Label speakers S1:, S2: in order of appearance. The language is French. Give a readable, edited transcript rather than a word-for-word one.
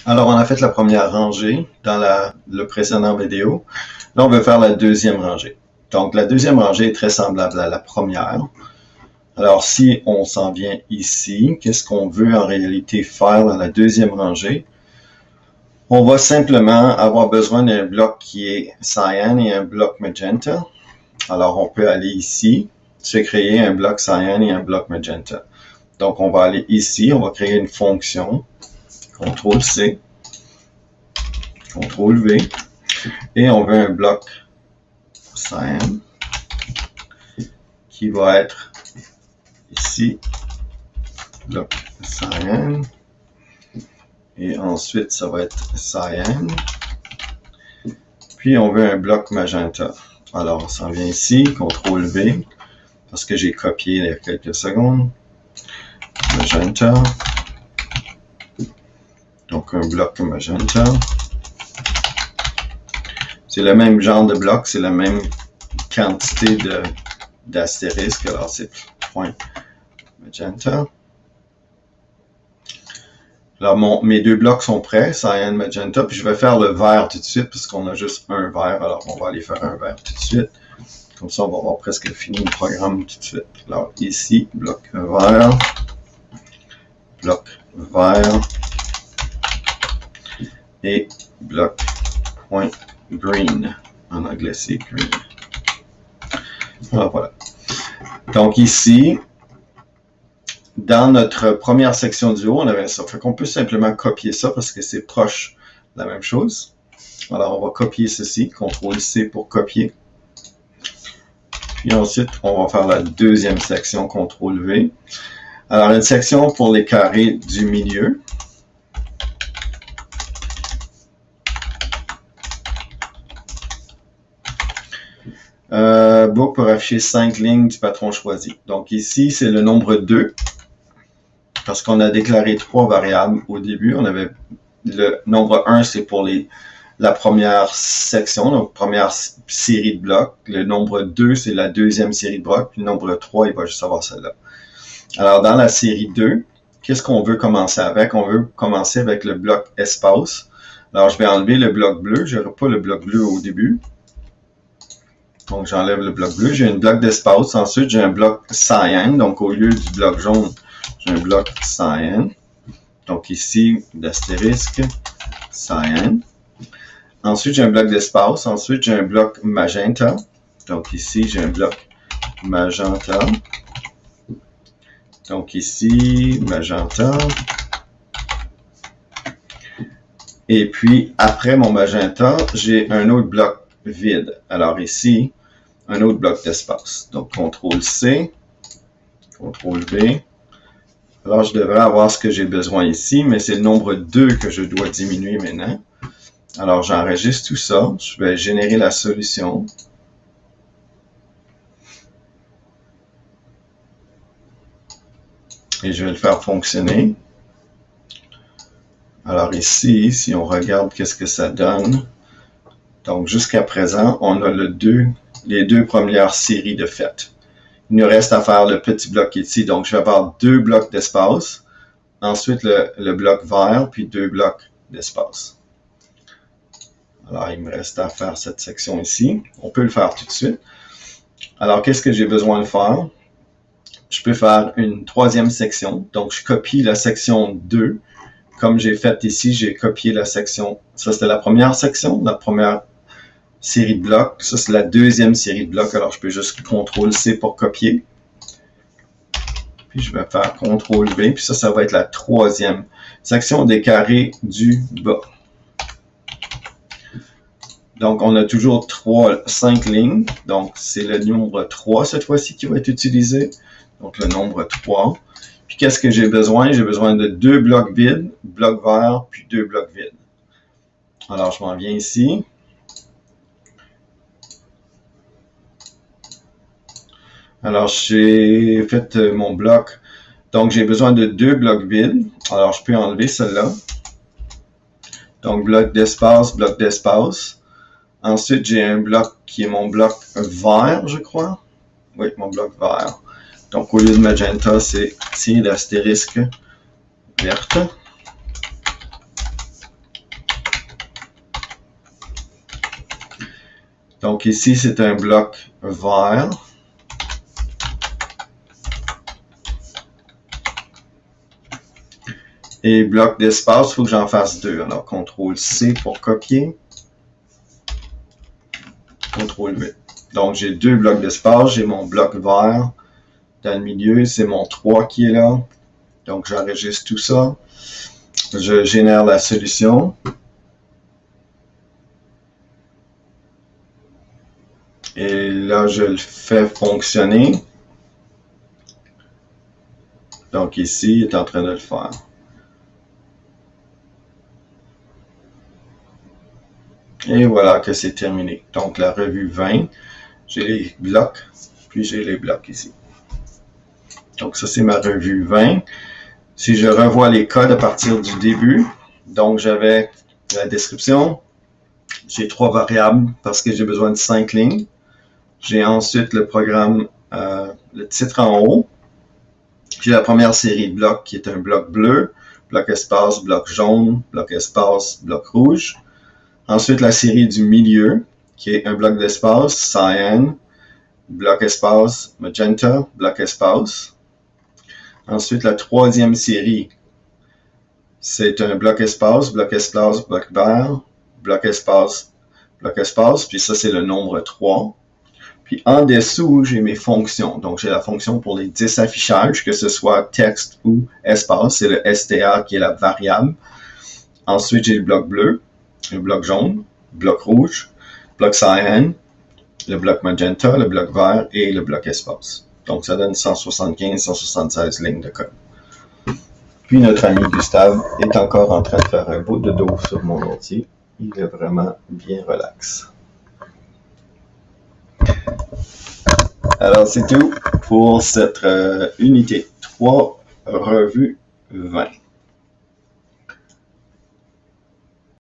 S1: Alors, on a fait la première rangée dans le précédent vidéo. Là, on veut faire la deuxième rangée. Donc, la deuxième rangée est très semblable à la première. Alors, si on s'en vient ici, qu'est-ce qu'on veut en réalité faire dans la deuxième rangée? On va simplement avoir besoin d'un bloc qui est cyan et un bloc magenta. Alors, on peut aller ici, se créer un bloc cyan et un bloc magenta. Donc, on va aller ici, on va créer une fonction, CTRL-C, CTRL-V, et on veut un bloc cyan qui va être ici, bloc cyan, et ensuite ça va être cyan, puis on veut un bloc magenta. Alors on s'en vient ici, CTRL-V, parce que j'ai copié il y a quelques secondes, magenta, donc un bloc magenta. C'est le même genre de bloc, c'est la même quantité d'astérisques, alors c'est point magenta. Alors mes deux blocs sont prêts, cyan, magenta, puis je vais faire le vert tout de suite, parce qu'on a juste un vert, alors on va aller faire un vert tout de suite. Comme ça, on va avoir presque fini le programme tout de suite. Alors ici, bloc vert, et bloc point green. En anglais, c'est green. Alors voilà. Donc ici, dans notre première section du haut, on avait ça. Fait qu'on peut simplement copier ça parce que c'est proche de la même chose. Alors on va copier ceci, CTRL-C pour copier. Puis ensuite, on va faire la deuxième section, CTRL-V. Alors une section pour les carrés du milieu. Book pour afficher 5 lignes du patron choisi. Donc ici, c'est le nombre 2. Parce qu'on a déclaré 3 variables au début. On avait le nombre 1, c'est pour la première section, donc première série de blocs. Le nombre 2, c'est la deuxième série de blocs. Puis le nombre 3, il va juste avoir celle-là. Alors, dans la série 2, qu'est-ce qu'on veut commencer avec? On veut commencer avec le bloc espace. Alors, je vais enlever le bloc bleu. Je n'aurai pas le bloc bleu au début. Donc, j'enlève le bloc bleu. J'ai un bloc d'espace. Ensuite, j'ai un bloc cyan. Donc, au lieu du bloc jaune, j'ai un bloc cyan. Donc, ici, l'astérisque cyan. Ensuite, j'ai un bloc d'espace. Ensuite, j'ai un bloc magenta. Donc, ici, j'ai un bloc magenta. Donc, ici, magenta. Et puis, après mon magenta, j'ai un autre bloc vide. Alors, ici, un autre bloc d'espace. Donc, CTRL-C, CTRL-V. Alors, je devrais avoir ce que j'ai besoin ici, mais c'est le nombre 2 que je dois diminuer maintenant. Alors, j'enregistre tout ça. Je vais générer la solution. Et je vais le faire fonctionner. Alors ici, si on regarde qu'est-ce que ça donne. Donc, jusqu'à présent, on a les deux premières séries de faits. Il nous reste à faire le petit bloc ici. Donc, je vais avoir 2 blocs d'espace. Ensuite, le bloc vert, puis 2 blocs d'espace. Alors, il me reste à faire cette section ici. On peut le faire tout de suite. Alors, qu'est-ce que j'ai besoin de faire? Je peux faire une troisième section. Donc, je copie la section 2. Comme j'ai fait ici, j'ai copié la section. Ça, c'était la première section, la première série de blocs. Ça, c'est la deuxième série de blocs. Alors, je peux juste CTRL-C pour copier. Puis, je vais faire CTRL-V. Puis ça va être la troisième section des carrés du bas. Donc, on a toujours 5 lignes. Donc, c'est le nombre 3 cette fois-ci qui va être utilisé. Donc, le nombre 3. Puis, qu'est-ce que j'ai besoin? J'ai besoin de 2 blocs vides, bloc vert, puis 2 blocs vides. Alors, je m'en viens ici. Alors, j'ai fait mon bloc. Donc, j'ai besoin de 2 blocs vides. Alors, je peux enlever celle-là. Donc, bloc d'espace, bloc d'espace. Ensuite, j'ai un bloc qui est mon bloc vert, je crois. Oui, mon bloc vert. Donc, au lieu de magenta, c'est l'astérisque verte. Donc ici, c'est un bloc vert. Et bloc d'espace, il faut que j'en fasse deux. Alors, CTRL-C pour copier. CTRL-V. Donc, j'ai deux blocs d'espace. J'ai mon bloc vert dans le milieu. C'est mon 3 qui est là. Donc, j'enregistre tout ça. Je génère la solution. Et là, je le fais fonctionner. Donc, ici, il est en train de le faire. Et voilà que c'est terminé. Donc, la revue 20, j'ai les blocs, puis j'ai les blocs ici. Donc, ça, c'est ma revue 20. Si je revois les codes à partir du début, donc j'avais la description, j'ai 3 variables parce que j'ai besoin de 5 lignes. J'ai ensuite le programme, le titre en haut. J'ai la première série de blocs qui est un bloc bleu, bloc espace, bloc jaune, bloc espace, bloc rouge. Ensuite, la série du milieu, qui est un bloc d'espace, cyan, bloc espace, magenta, bloc espace. Ensuite, la troisième série, c'est un bloc espace, bloc vert, bloc espace, puis ça, c'est le nombre 3. Puis en dessous, j'ai mes fonctions. Donc, j'ai la fonction pour les 10 affichages, que ce soit texte ou espace. C'est le STA qui est la variable. Ensuite, j'ai le bloc bleu, le bloc jaune, le bloc rouge, le bloc cyan, le bloc magenta, le bloc vert et le bloc espace. Donc, ça donne 175-176 lignes de code. Puis, notre ami Gustave est encore en train de faire un beau dodo sur mon ordi. Il est vraiment bien relax. Alors, c'est tout pour cette unité 3, revue 20.